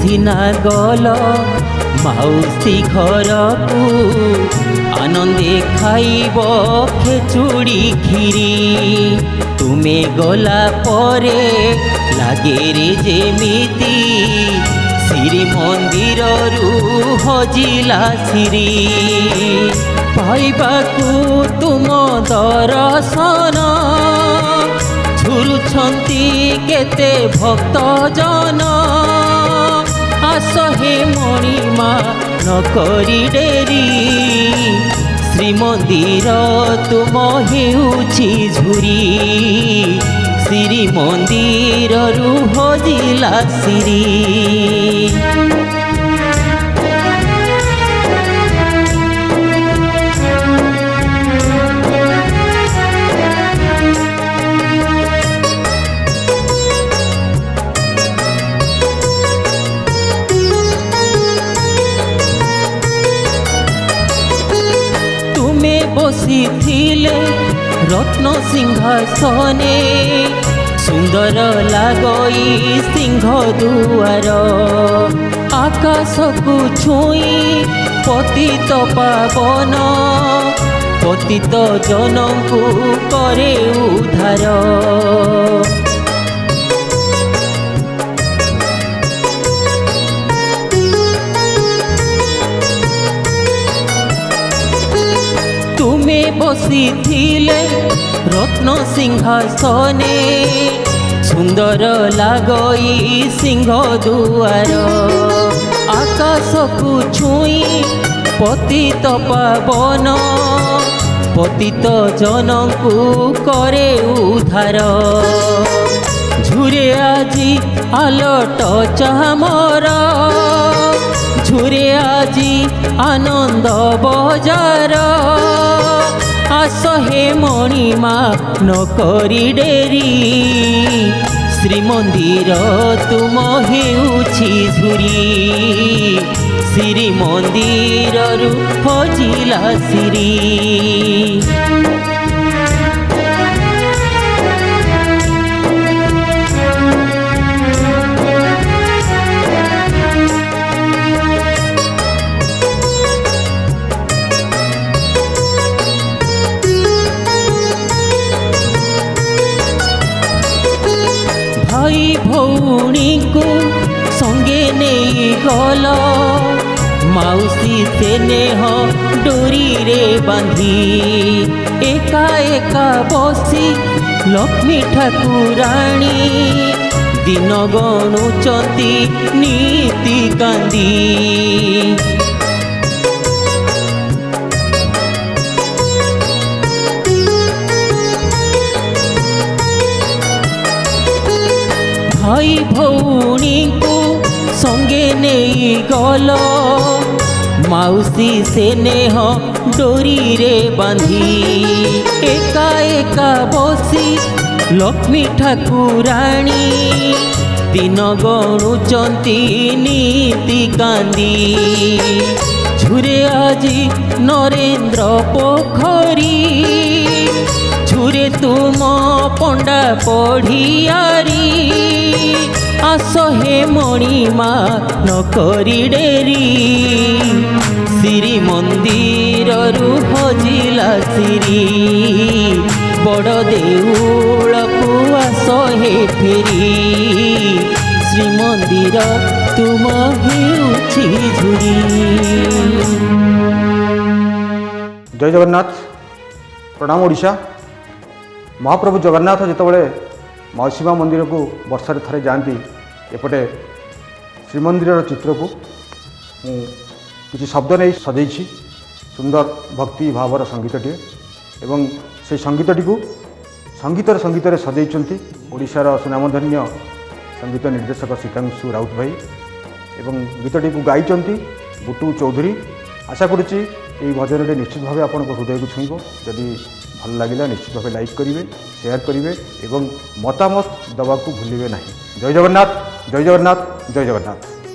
सिना गल माउसी घर को आनंदे खाइब खेचुड़ी खीरी तुमे गला परे लागे रे जेमिति श्री मंदिर रु हजिला श्री पाइबाकू तुम दर्शन झुरुछंती केते भक्त जन आस हे मणिमा न करी डेरी श्रीमंदिर तुम हेउछि झुरी श्री मंदिर रु हजिला श्री बसी थिले रत्न सिंहासने सुंदर लागई सिंह दुआर आकाश को छुई पतित पावन पतित जनम को करे उद्धार तुमे बसी थिले रत्न सिंहासने सुंदर लागई सिंह दुआर आकाश को छुई पतित पावन पतित जनम को करे उद्धार झुरे आजी आलट चामर झुरे आजी आनंद बजार आस हे मणिमा न करी डेरी श्रीमंदिर तुम हेउछि झुरी श्री मंदिर रु हजिला श्री भाई भौणी को संगे नहीं गल माउसी से नेह डोरी रे बांधी एका एका बसी लक्ष्मी ठाकुराणी दिन गणुचंती नीति कांदी भाई भौणी को संगे नहीं गल माउसी से नेह डोरी रे बांधी एका एका बसी लक्ष्मी ठाकुराणी दिन गणुचंती नीति कांदी झुरे आजी नरेंद्र पोखरी झुरे तुम पंडा पढ़ियारी आस हे मणिमा न करी डेरी श्री मंदिर रु हजिला श्री बड़ देउल को आस हे फेरी श्री मंदिर तुम हेउछि झुरी। जय जगन्नाथ। प्रणाम ओडिशा। महाप्रभु जगन्नाथ जितेबाला मौसीमा मंदिर को वर्षार थे जाती एपटे श्रीमंदिर चित्र को किसी शब्द नहीं सजै सुंदर भक्ति भावर संगीतटे एवं से संगीतटी को संगीत सजै ओडिशार सुनामधन्य संगीत निर्देशक श्रीकांशु राउत भाई एवं गीतटी को गाई बुटू चौधरी। आशा करुच्ची ये भजन निश्चित भाव आप हृदय को छुईब। जदि भल लगे निश्चित भाव लाइक करेंगे, शेयर करेंगे एवं मतामत दवा को भूलिए नहीं। जय जगन्नाथ, जय जगन्नाथ, जय जगन्नाथ।